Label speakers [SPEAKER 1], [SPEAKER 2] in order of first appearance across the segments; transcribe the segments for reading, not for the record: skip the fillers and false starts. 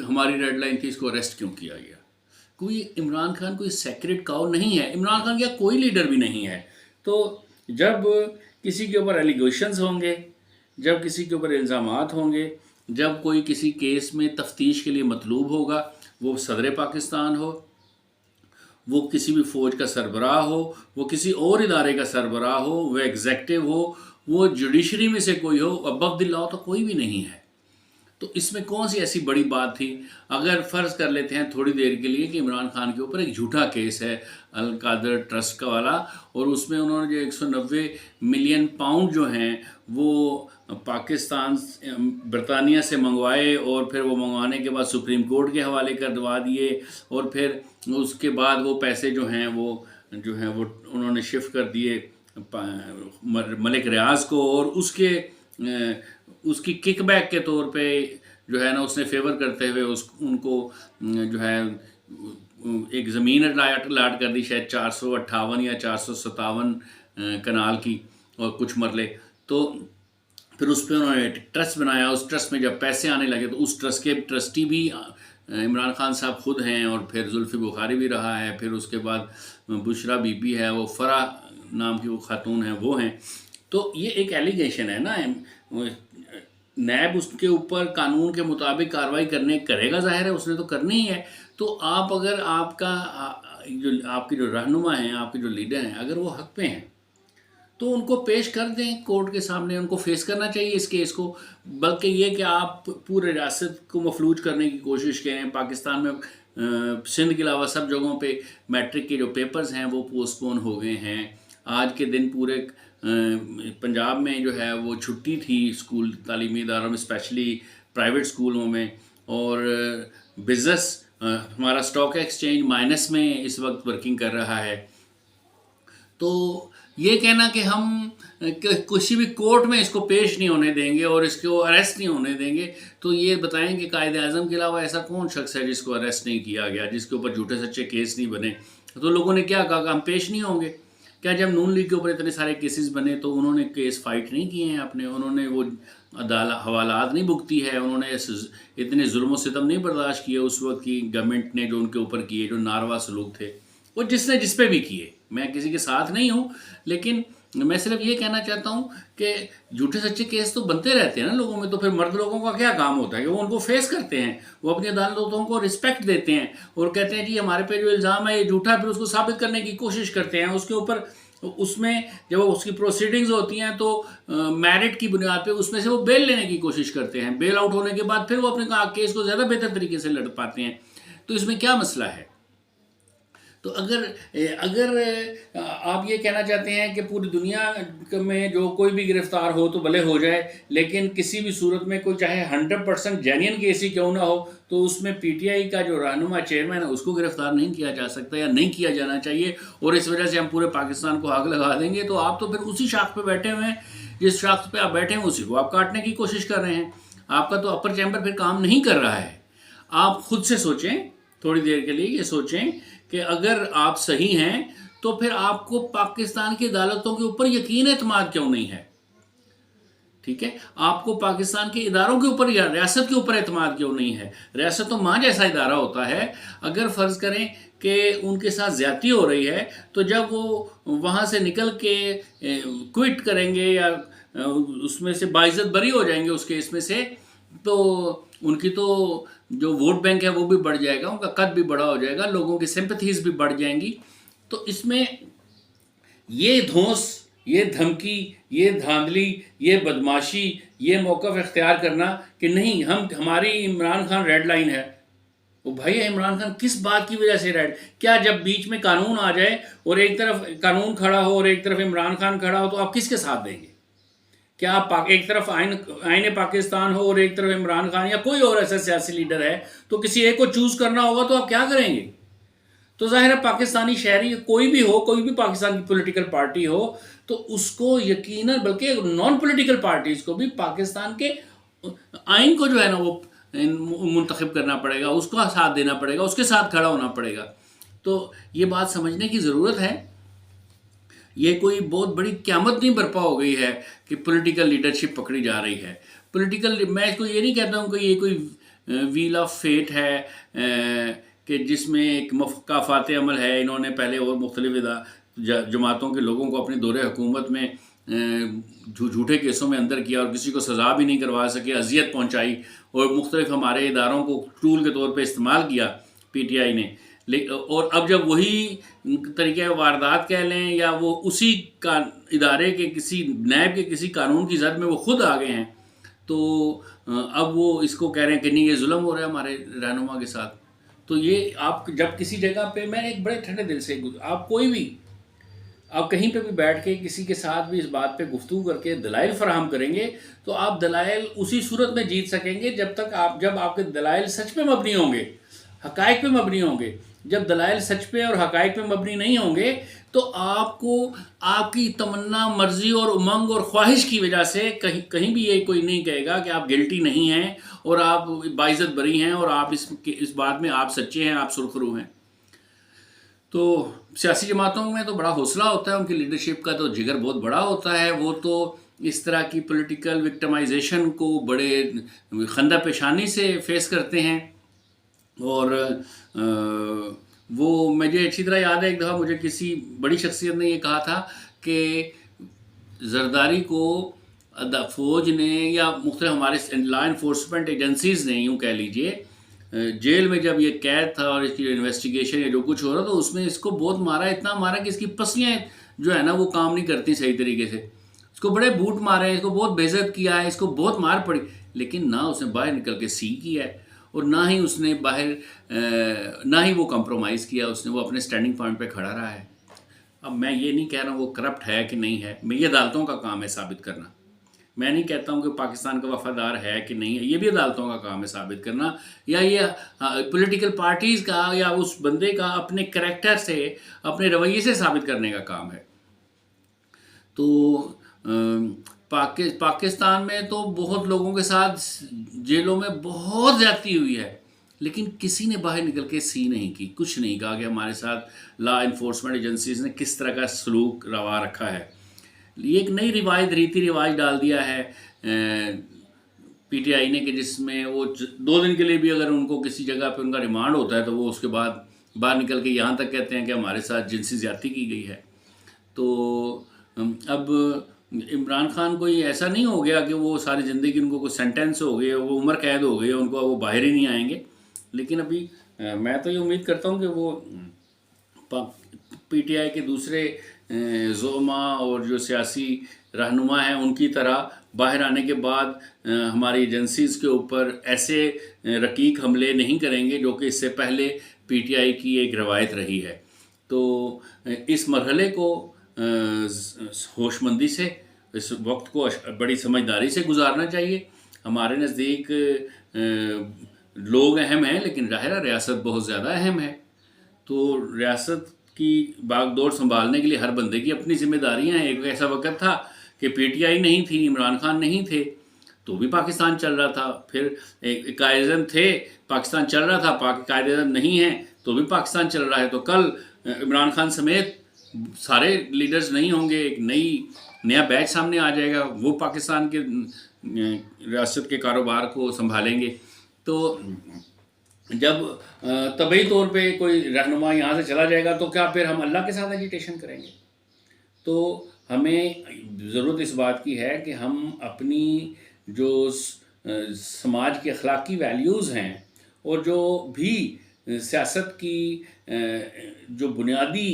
[SPEAKER 1] ہماری red line تھی، اس کو اریسٹ کیوں کیا گیا؟ کوئی عمران خان کوئی سیکریٹ کاؤ نہیں ہے، عمران خان کیا کوئی لیڈر بھی نہیں ہے. تو جب کسی کے اوپر ایلیگیشنز ہوں گے، جب کسی کے اوپر الزامات ہوں گے، جب کوئی کسی کیس میں تفتیش کے لیے مطلوب ہوگا، وہ صدر پاکستان ہو، وہ کسی بھی فوج کا سربراہ ہو، وہ کسی اور ادارے کا سربراہ ہو، وہ ایگزیکٹو ہو، وہ جوڈیشری میں سے کوئی ہو، ابو لا تو کوئی بھی نہیں ہے. تو اس میں کون سی ایسی بڑی بات تھی؟ اگر فرض کر لیتے ہیں تھوڑی دیر کے لیے کہ عمران خان کے اوپر ایک جھوٹا کیس ہے القادر ٹرسٹ کا والا، اور اس میں انہوں نے جو 190 ملین پاؤنڈ جو ہیں وہ پاکستان برطانیہ سے منگوائے، اور پھر وہ منگوانے کے بعد سپریم کورٹ کے حوالے کر دوا دیے، اور پھر اس کے بعد وہ پیسے جو ہیں وہ انہوں نے شفٹ کر دیے ملک ریاض کو، اور اس کی کک بیک کے طور پہ جو ہے نا اس نے فیور کرتے ہوئے ان کو جو ہے ایک زمین الاٹ کر دی، شاید 458 یا 457 کنال کی اور کچھ مرلے. تو پھر اس پہ انہوں نے ٹرسٹ بنایا، اس ٹرسٹ میں جب پیسے آنے لگے تو اس ٹرسٹ کے ٹرسٹی بھی عمران خان صاحب خود ہیں، اور پھر زلفی بخاری بھی رہا ہے، پھر اس کے بعد بشرا بی بی ہے، وہ فرح نام کی وہ خاتون ہیں، وہ ہیں. تو یہ ایک ایلیگیشن ہے نا، نیب اس کے اوپر قانون کے مطابق کارروائی کرے گا، ظاہر ہے اس نے تو کرنی ہی ہے. تو آپ اگر آپ کی جو رہنما ہیں، آپ کے جو لیڈر ہیں، اگر وہ حق پہ ہیں تو ان کو پیش کر دیں کورٹ کے سامنے، ان کو فیس کرنا چاہیے اس کیس کو. بلکہ یہ کہ آپ پورے ریاست کو مفلوج کرنے کی کوشش کریں. پاکستان میں سندھ کے علاوہ سب جگہوں پہ میٹرک کے جو پیپرز ہیں وہ پوسٹ پون ہو گئے ہیں. آج کے دن پورے پنجاب میں جو ہے وہ چھٹی تھی اسکول تعلیمی اداروں میں، اسپیشلی پرائیویٹ اسکولوں میں، اور بزنس ہمارا اسٹاک ایکسچینج مائنس میں اس وقت ورکنگ کر رہا ہے. تو یہ کہنا کہ ہم کسی بھی کورٹ میں اس کو پیش نہیں ہونے دیں گے اور اس کو اریسٹ نہیں ہونے دیں گے، تو یہ بتائیں کہ قائد اعظم کے علاوہ ایسا کون شخص ہے جس کو اریسٹ نہیں کیا گیا، جس کے اوپر جھوٹے سچے کیس نہیں بنے؟ تو لوگوں نے کیا کہا کہ ہم پیش نہیں ہوں گے. کیا جب نون لیگ کے اوپر اتنے سارے کیسز بنے تو انہوں نے کیس فائٹ نہیں کیے ہیں اپنے؟ انہوں نے وہ حوالات نہیں بھگتی ہے؟ انہوں نے اتنے ظلم و ستم نہیں برداشت کیے اس وقت کی گورنمنٹ نے جو ان کے اوپر کیے، جو ناروا سلوک تھے وہ جس نے جس پہ بھی کیے؟ میں کسی کے ساتھ نہیں ہوں، لیکن میں صرف یہ کہنا چاہتا ہوں کہ جھوٹے سچے کیس تو بنتے رہتے ہیں نا لوگوں میں. تو پھر مرد لوگوں کا کیا کام ہوتا ہے کہ وہ ان کو فیس کرتے ہیں، وہ اپنی عدالتوں کو رسپیکٹ دیتے ہیں اور کہتے ہیں جی ہمارے پہ جو الزام ہے یہ جھوٹا ہے، پھر اس کو ثابت کرنے کی کوشش کرتے ہیں. اس کے اوپر اس میں جب اس کی پروسیڈنگز ہوتی ہیں تو میرٹ کی بنیاد پہ اس میں سے وہ بیل لینے کی کوشش کرتے ہیں. بیل آؤٹ ہونے کے بعد پھر وہ اپنے کیس کو زیادہ بہتر طریقے سے لڑ پاتے ہیں. تو اس میں کیا مسئلہ ہے؟ تو اگر آپ یہ کہنا چاہتے ہیں کہ پوری دنیا میں جو کوئی بھی گرفتار ہو تو بھلے ہو جائے، لیکن کسی بھی صورت میں کوئی چاہے 100% جینین کیس ہی کیوں نہ ہو تو اس میں پی ٹی آئی کا جو رہنما چیئرمین ہے اس کو گرفتار نہیں کیا جا سکتا یا نہیں کیا جانا چاہیے، اور اس وجہ سے ہم پورے پاکستان کو آگ لگا دیں گے. تو آپ تو پھر اسی شاخ پہ بیٹھے ہوئے ہیں، جس شاخ پہ آپ بیٹھے ہیں اسی کو آپ کاٹنے کی کوشش کر رہے ہیں. آپ کا تو اپر چیمبر پھر کام نہیں کر رہا ہے. آپ خود سے سوچیں، تھوڑی دیر کے لیے یہ سوچیں کہ اگر آپ صحیح ہیں تو پھر آپ کو پاکستان کی عدالتوں کے اوپر یقین اعتماد کیوں نہیں ہے؟ ٹھیک ہے، آپ کو پاکستان کے اداروں کے اوپر یا ریاست کے اوپر اعتماد کیوں نہیں ہے؟ ریاست تو ماں جیسا ادارہ ہوتا ہے. اگر فرض کریں کہ ان کے ساتھ زیادتی ہو رہی ہے تو جب وہ وہاں سے نکل کے کوئٹ کریں گے یا اس میں سے باعزت بری ہو جائیں گے اس کیس میں سے، تو ان کی تو جو ووٹ بینک ہے وہ بھی بڑھ جائے گا، ان کا قد بھی بڑا ہو جائے گا، لوگوں کی سمپتھیز بھی بڑھ جائیں گی. تو اس میں یہ دھونس، یہ دھمکی، یہ دھاندلی، یہ بدماشی، یہ موقف اختیار کرنا کہ نہیں ہماری عمران خان ریڈ لائن ہے. وہ بھائی عمران خان کس بات کی وجہ سے کیا جب بیچ میں قانون آ جائے اور ایک طرف قانون کھڑا ہو اور ایک طرف عمران خان کھڑا ہو تو آپ کس کے ساتھ دیں گے؟ کیا آپ ایک طرف آئین پاکستان ہو اور ایک طرف عمران خان یا کوئی اور ایسا سیاسی لیڈر ہے تو کسی ایک کو چوز کرنا ہوگا تو آپ کیا کریں گے؟ تو ظاہر ہے پاکستانی شہری کوئی بھی ہو، کوئی بھی پاکستان کی پولیٹیکل پارٹی ہو، تو اس کو یقیناً بلکہ نان پولیٹیکل پارٹیز کو بھی پاکستان کے آئین کو جو ہے نا وہ منتخب کرنا پڑے گا، اس کو ساتھ دینا پڑے گا، اس کے ساتھ کھڑا ہونا پڑے گا. تو یہ بات سمجھنے کی ضرورت ہے. یہ کوئی بہت بڑی قیامت نہیں برپا ہو گئی ہے کہ پولیٹیکل لیڈرشپ پکڑی جا رہی ہے. میں اس کو یہ نہیں کہتا ہوں کہ یہ کوئی ویل آف فیٹ ہے کہ جس میں ایک مکافات عمل ہے. انہوں نے پہلے اور مختلف جماعتوں کے لوگوں کو اپنے دور حکومت میں جھوٹے کیسوں میں اندر کیا اور کسی کو سزا بھی نہیں کروا سکے, اذیت پہنچائی اور مختلف ہمارے اداروں کو ٹول کے طور پہ استعمال کیا پی ٹی آئی نے. اور اب جب وہی طریقہ واردات کہہ لیں یا وہ اسی ادارے کے کسی نیب کے کسی قانون کی زد میں وہ خود آ گئے ہیں, تو اب وہ اس کو کہہ رہے ہیں کہ نہیں یہ ظلم ہو رہا ہے ہمارے رہنما کے ساتھ. تو یہ آپ جب کسی جگہ پہ, میں ایک بڑے ٹھنڈے دل سے, آپ کوئی بھی آپ کہیں پہ بھی بیٹھ کے کسی کے ساتھ بھی اس بات پہ گفتگو کر کے دلائل فراہم کریں گے تو آپ دلائل اسی صورت میں جیت سکیں گے جب آپ کے دلائل سچ پہ مبنی ہوں گے, حقائق پہ مبنی ہوں گے. جب دلائل سچ پہ اور حقائق پہ مبنی نہیں ہوں گے تو آپ کو آپ کی تمنا, مرضی اور امنگ اور خواہش کی وجہ سے کہیں بھی یہ کوئی نہیں کہے گا کہ آپ گلٹی نہیں ہیں اور آپ باعزت بری ہیں اور آپ اس بات میں آپ سچے ہیں, آپ سرخرو ہیں. تو سیاسی جماعتوں میں تو بڑا حوصلہ ہوتا ہے, ان کی لیڈرشپ کا تو جگر بہت بڑا ہوتا ہے. وہ تو اس طرح کی پولیٹیکل وکٹمائزیشن کو بڑے خندہ پیشانی سے فیس کرتے ہیں. اور وہ مجھے اچھی طرح یاد ہے, ایک دفعہ مجھے کسی بڑی شخصیت نے یہ کہا تھا کہ زرداری کو فوج نے یا مختلف ہمارے لا انفورسمنٹ ایجنسیز نے, یوں کہہ لیجئے, جیل میں جب یہ قید تھا اور اس کی انویسٹیگیشن یا جو کچھ ہو رہا تو اس میں اس کو بہت مارا, اتنا مارا کہ اس کی پسلیاں جو ہے نا وہ کام نہیں کرتی صحیح طریقے سے. اس کو بڑے بوٹ مارے, اس کو بہت بے عزت کیا ہے, اس کو بہت مار پڑی, لیکن نہ اس نے باہر نکل کے سی کیا ہے اور نہ ہی اس نے نہ ہی وہ کمپرومائز کیا, اس نے وہ اپنے سٹینڈنگ پوائنٹ پہ کھڑا رہا ہے. اب میں یہ نہیں کہہ رہا ہوں وہ کرپٹ ہے کہ نہیں ہے, یہ عدالتوں کا کام ہے ثابت کرنا. میں نہیں کہتا ہوں کہ پاکستان کا وفادار ہے کہ نہیں ہے, یہ بھی عدالتوں کا کام ہے ثابت کرنا, یا یہ پولیٹیکل پارٹیز کا یا اس بندے کا اپنے کریکٹر سے, اپنے رویے سے ثابت کرنے کا کام ہے. تو پاکستان میں تو بہت لوگوں کے ساتھ جیلوں میں بہت زیادتی ہوئی ہے, لیکن کسی نے باہر نکل کے سی نہیں کی, کچھ نہیں کہا کہ ہمارے ساتھ لا انفورسمنٹ ایجنسیز نے کس طرح کا سلوک روا رکھا ہے. یہ ایک نئی روایت, ریتی رواج ڈال دیا ہے پی ٹی آئی نے کہ جس میں وہ 2 دن کے لیے بھی اگر ان کو کسی جگہ پہ ان کا ریمانڈ ہوتا ہے تو وہ اس کے بعد باہر نکل کے یہاں تک کہتے ہیں کہ ہمارے ساتھ جنسی زیادتی کی گئی ہے. تو اب عمران خان کو یہ ایسا نہیں ہو گیا کہ وہ ساری زندگی ان کو کوئی سینٹینس ہو گیا, وہ عمر قید ہو گئی, ان کو وہ باہر ہی نہیں آئیں گے. لیکن ابھی میں تو یہ امید کرتا ہوں کہ وہ پی ٹی آئی کے دوسرے زعماء اور جو سیاسی رہنما ہیں ان کی طرح باہر آنے کے بعد ہماری ایجنسیز کے اوپر ایسے رقیق حملے نہیں کریں گے جو کہ اس سے پہلے پی ٹی آئی کی ایک روایت رہی ہے. تو اس مرحلے کو ہوش مندی سے, اس وقت کو بڑی سمجھداری سے گزارنا چاہیے. ہمارے نزدیک لوگ اہم ہیں لیکن ظاہر ریاست بہت زیادہ اہم ہے. تو ریاست کی باغ دوڑ سنبھالنے کے لیے ہر بندے کی اپنی ذمہ داریاں ہیں. ایک ایسا وقت تھا کہ پی ٹی آئی نہیں تھی, عمران خان نہیں تھے, تو بھی پاکستان چل رہا تھا. پھر قائد اعظم تھے, پاکستان چل رہا تھا. قائد اعظم نہیں ہیں تو بھی پاکستان چل رہا ہے. تو کل عمران خان سمیت سارے لیڈرز نہیں ہوں گے, ایک نیا بیچ سامنے آ جائے گا, وہ پاکستان کے ریاست کے کاروبار کو سنبھالیں گے. تو جب طبعی طور پہ کوئی رہنما یہاں سے چلا جائے گا تو کیا پھر ہم اللہ کے ساتھ ایجیٹیشن کریں گے؟ تو ہمیں ضرورت اس بات کی ہے کہ ہم اپنی جو سماج کی اخلاقی ویلیوز ہیں اور جو بھی سیاست کی جو بنیادی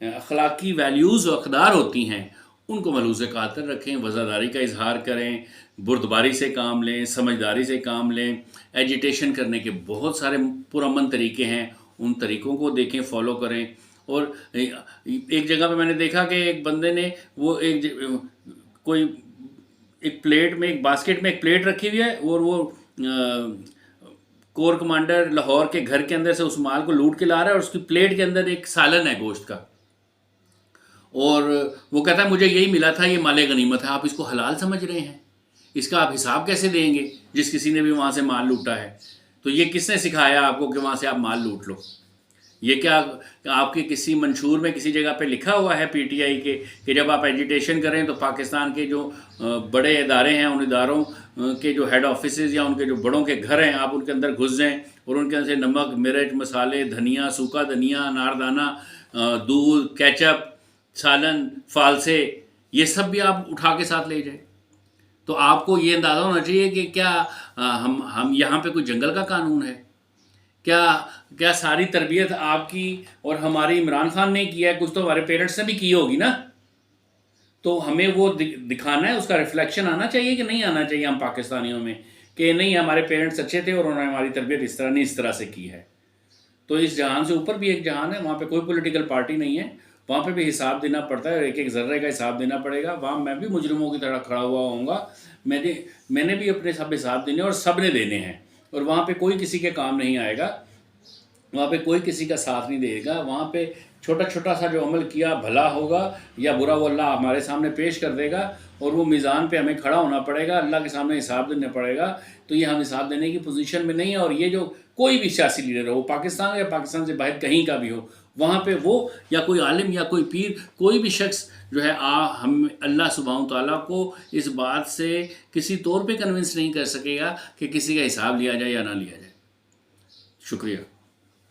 [SPEAKER 1] اخلاقی ویلیوز و اقدار ہوتی ہیں ان کو ملحوظ خاطر رکھیں, وفاداری کا اظہار کریں, بردباری سے کام لیں, سمجھداری سے کام لیں. ایجیٹیشن کرنے کے بہت سارے پرامن طریقے ہیں, ان طریقوں کو دیکھیں, فالو کریں. اور ایک جگہ پہ میں نے دیکھا کہ ایک بندے نے وہ کوئی ایک پلیٹ میں, ایک باسکٹ میں ایک پلیٹ رکھی ہوئی ہے اور وہ کور کمانڈر لاہور کے گھر کے اندر سے اس مال کو لوٹ کے لا رہا ہے اور اس کی پلیٹ کے اندر ایک سالن ہے گوشت کا, اور وہ کہتا ہے مجھے یہی ملا تھا, یہ مال غنیمت ہے. آپ اس کو حلال سمجھ رہے ہیں؟ اس کا آپ حساب کیسے دیں گے جس کسی نے بھی وہاں سے مال لوٹا ہے؟ تو یہ کس نے سکھایا آپ کو کہ وہاں سے آپ مال لوٹ لو؟ یہ کیا آپ کے کسی منشور میں کسی جگہ پہ لکھا ہوا ہے پی ٹی آئی کے کہ جب آپ ایجیٹیشن کریں تو پاکستان کے جو بڑے ادارے ہیں ان اداروں کے جو ہیڈ آفیسز یا ان کے جو بڑوں کے گھر ہیں آپ ان کے اندر گھس جائیں اور ان کے اندر سے نمک، مرچ، مسالے، دھنیا، سوکھا دھنیا، اناردانہ، دودھ، کیچپ، سالن، فالسے، یہ سب بھی آپ اٹھا کے ساتھ لے جائیں. تو آپ کو یہ اندازہ ہونا چاہیے کہ کیا ہم یہاں پہ کوئی جنگل کا قانون ہے؟ کیا ساری تربیت آپ کی اور ہماری عمران خان نے کیا ہے؟ کچھ تو ہمارے پیرنٹس نے بھی کی ہوگی نا. تو ہمیں وہ دکھانا ہے، اس کا ریفلیکشن آنا چاہیے کہ نہیں آنا چاہیے ہم پاکستانیوں میں، کہ نہیں ہمارے پیرنٹس اچھے تھے اور انہوں نے ہماری تربیت اس طرح نہیں اس طرح سے کی ہے. تو اس جہان سے اوپر بھی ایک جہان ہے، وہاں پہ کوئی پولیٹیکل پارٹی نہیں ہے، وہاں پہ بھی حساب دینا پڑتا ہے، ایک ایک ذرے کا حساب دینا پڑے گا. وہاں میں بھی مجرموں کی طرح کھڑا ہوا ہوں گا، میں نے بھی اپنے سب حساب دینے اور سب نے دینے ہیں. اور وہاں پہ کوئی کسی کے کام نہیں آئے گا، وہاں پہ کوئی کسی کا ساتھ نہیں دے گا. وہاں پہ چھوٹا چھوٹا سا جو عمل کیا بھلا ہوگا یا برا، وہ اللہ ہمارے سامنے پیش کر دے گا اور وہ میزان پہ ہمیں کھڑا ہونا پڑے گا، اللہ کے سامنے حساب دینا پڑے گا. تو یہ ہم حساب دینے کی پوزیشن میں نہیں ہے. اور یہ جو کوئی بھی سیاسی لیڈر ہو، وہ پاکستان یا پاکستان سے باہر کہیں کا بھی ہو، وہاں پہ وہ یا کوئی عالم یا کوئی پیر، کوئی بھی شخص جو ہے ہم اللہ سبحانہ تعالیٰ کو اس بات سے کسی طور پہ کنونس نہیں کر سکے گا کہ کسی کا حساب لیا جائے یا نہ لیا جائے. شکریہ.